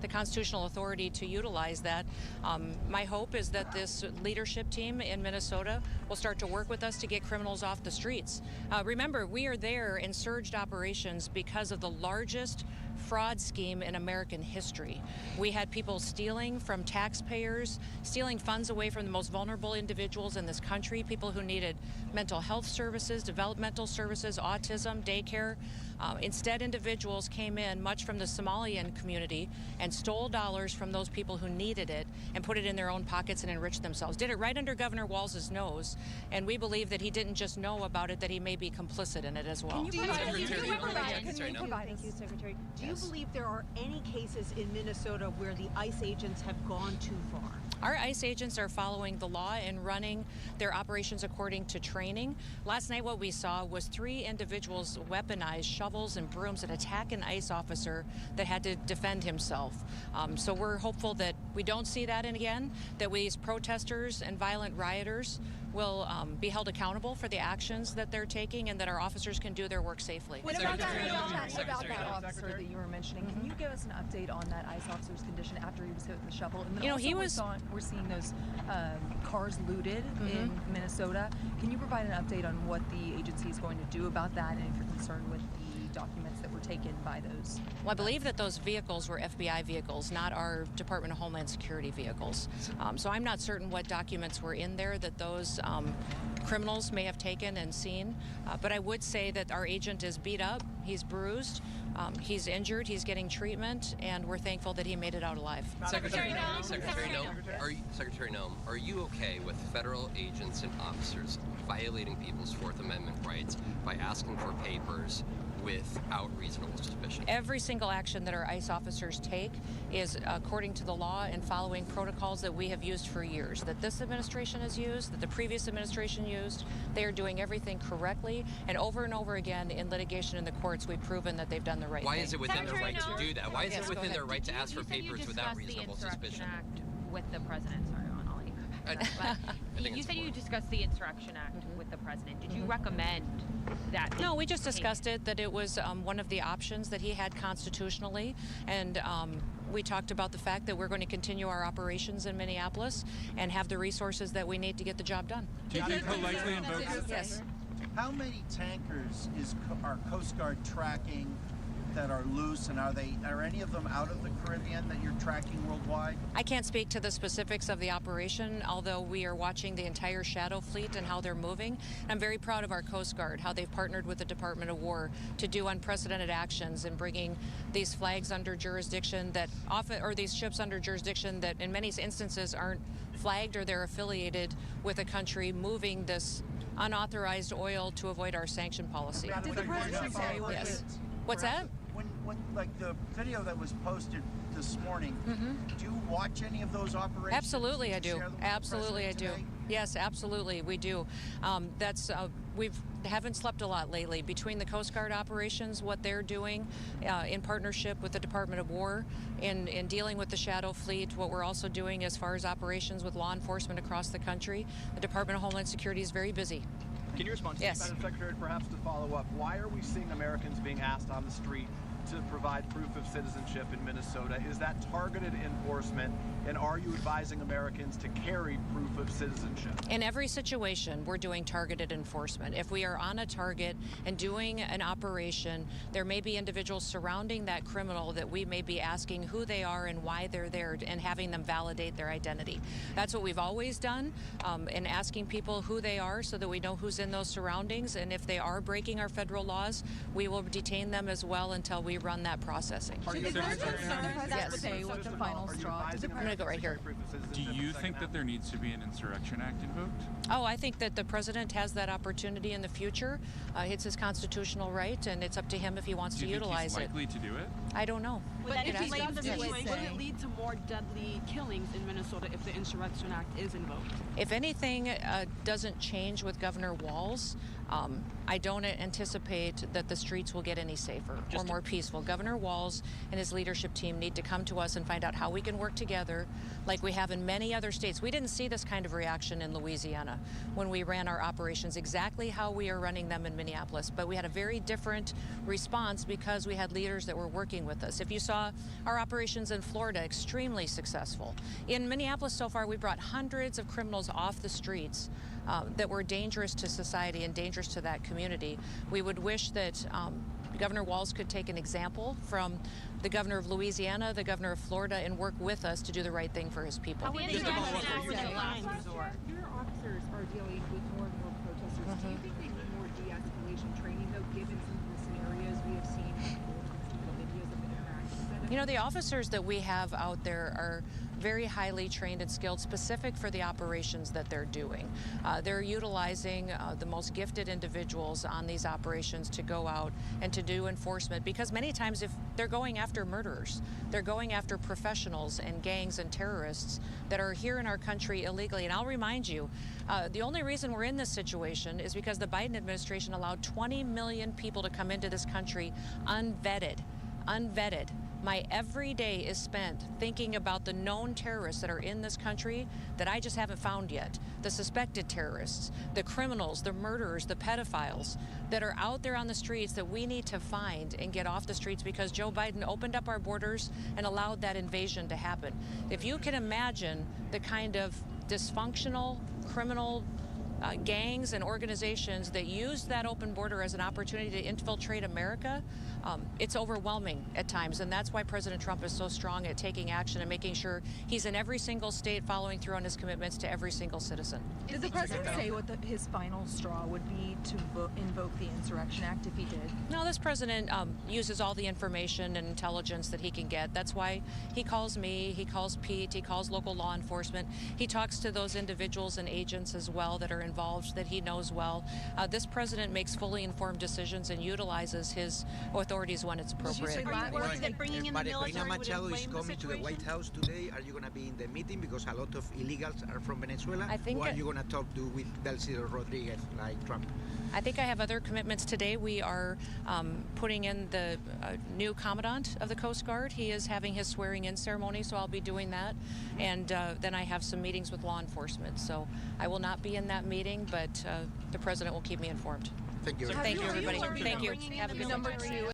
the constitutional authority to utilize that. My hope is that this leadership team in Minnesota will start to work with us to get criminals off the streets. Remember, we are there in surged operations because of the largest fraud scheme in American history. We had people stealing from taxpayers, stealing funds away from the most vulnerable individuals in this country, people who needed mental health services, developmental services, autism, daycare. Instead, individuals came in, much from the Somalian community, and stole dollars from those people who needed it and put it in their own pockets and enriched themselves. Did it right under Governor Walz's nose, and we believe that he didn't just know about it, that he may be complicit in it as well. Thank you, Secretary. Do you believe there are any cases in Minnesota where the ICE agents have gone too far? Our ICE agents are following the law and running their operations according to training. Last night what we saw was 3 individuals weaponize shovels and brooms and attack an ICE officer that had to defend himself. So we're hopeful that we don't see that again, that these protesters and violent rioters will be held accountable for the actions that they're taking, and that our officers can do their work safely. What about that officer that you were mentioning? Can you give us an update on that ICE officer's condition after he was hit with the shovel? And then you know, we're seeing those cars looted in Minnesota. Can you provide an update on what the agency is going to do about that, and if you're concerned with the documents that were taken by those? Well, I believe that those vehicles were FBI vehicles, not our Department of Homeland Security vehicles. So I'm not certain what documents were in there that those criminals may have taken and seen. But I would say that our agent is beat up, he's bruised, he's injured, he's getting treatment, and we're thankful that he made it out alive. Secretary Noem, are you okay with federal agents and officers violating people's Fourth Amendment rights by asking for papers without reasonable suspicion? Every single action that our ICE officers take is according to the law and following protocols that we have used for years, that this administration has used, that the previous administration used. They are doing everything correctly, and over again in litigation in the courts, we've proven that they've done the right thing. Why is it within their right to do that? Why is it within their right to ask for papers without reasonable suspicion? Act with the president. Sorry, I'll let you go back. But you said you discussed the Insurrection Act with the president. Did you recommend that? No, we just discussed it, that it was one of the options that he had constitutionally, and we talked about the fact that we're going to continue our operations in Minneapolis and have the resources that we need to get the job done. Do you think he'll likely invoke this? Yes. How many tankers is our Coast Guard tracking that are loose, and are any of them out of the Caribbean that you're tracking worldwide? I can't speak to the specifics of the operation, although we are watching the entire shadow fleet and how they're moving. I'm very proud of our Coast Guard, how they've partnered with the Department of War to do unprecedented actions in bringing these flags under jurisdiction that often, or these ships under jurisdiction that in many instances aren't flagged or they're affiliated with a country moving this unauthorized oil to avoid our sanction policy. Did the president say yes? What's that? When like the video that was posted this morning, do you watch any of those operations? Absolutely, I do. Absolutely, I do. Today? Yes, absolutely, we do. We haven't slept a lot lately between the Coast Guard operations, what they're doing in partnership with the Department of War in dealing with the shadow fleet, what we're also doing as far as operations with law enforcement across the country. The Department of Homeland Security is very busy. Can you respond to yes. Madam Secretary, perhaps to follow up? Why are we seeing Americans being asked on the street to provide proof of citizenship in Minnesota? Is that targeted enforcement, and are you advising Americans to carry proof of citizenship? In every situation, we're doing targeted enforcement. If we are on a target and doing an operation, there may be individuals surrounding that criminal that we may be asking who they are and why they're there and having them validate their identity. That's what we've always done, in asking people who they are so that we know who's in those surroundings, and if they are breaking our federal laws, we will detain them as well until we run that processing. Say what the final straw. I'm going to go right here. Do you think that there needs to be an Insurrection Act invoked? Oh, I think that the president has that opportunity in the future. It's his constitutional right, and it's up to him if he wants to utilize it. Do you think he's likely to do it? I don't know. But if he does it, will it lead to more deadly killings in Minnesota if the Insurrection Act is invoked? If anything doesn't change with Governor Walz, I don't anticipate that the streets will get any safer or more peaceful. peaceful. Governor Walz and his leadership team need to come to us and find out how we can work together like we have in many other states. We didn't see this kind of reaction in Louisiana when we ran our operations exactly how we are running them in Minneapolis, but we had a very different response because we had leaders that were working with us. If you saw our operations in Florida, extremely successful. In Minneapolis so far, we brought hundreds of criminals off the streets that were dangerous to society and dangerous to that community. We would wish that Governor Walz could take an example from the governor of Louisiana, the governor of Florida, and work with us to do the right thing for his people. Your officers are dealing with more and more protesters. Do you think they need more de-escalation training, though, given some of the scenarios we have seen videos of the interactions? You know, the officers that we have out there are very highly trained and skilled, specific for the operations that they're doing. They're utilizing the most gifted individuals on these operations to go out and to do enforcement, because many times if they're going after murderers, they're going after professionals and gangs and terrorists that are here in our country illegally. And I'll remind you, the only reason we're in this situation is because the Biden administration allowed 20 million people to come into this country unvetted. My every day is spent thinking about the known terrorists that are in this country that I just haven't found yet. The suspected terrorists, the criminals, the murderers, the pedophiles that are out there on the streets that we need to find and get off the streets because Joe Biden opened up our borders and allowed that invasion to happen. If you can imagine the kind of dysfunctional criminal gangs and organizations that use that open border as an opportunity to infiltrate America, it's overwhelming at times, and that's why President Trump is so strong at taking action and making sure he's in every single state following through on his commitments to every single citizen. Did the president say what his final straw would be to invoke the Insurrection Act if he did? No, this president uses all the information and intelligence that he can get. That's why he calls me, he calls Pete, he calls local law enforcement. He talks to those individuals and agents as well that are involved that he knows well. This president makes fully informed decisions and utilizes his authorities when it's appropriate. Are you worried that bringing in the military would Machado is inflame coming the to the White situation? House today. Are you going to be in the meeting because a lot of illegals are from Venezuela? I think or are you going to talk with Delcy Rodriguez like Trump? I think I have other commitments today. We are putting in the new commandant of the Coast Guard. He is having his swearing-in ceremony, so I'll be doing that. And then I have some meetings with law enforcement. So I will not be in that meeting, but the president will keep me informed. Thank you. Thank you, everybody. Thank you. Have a good one.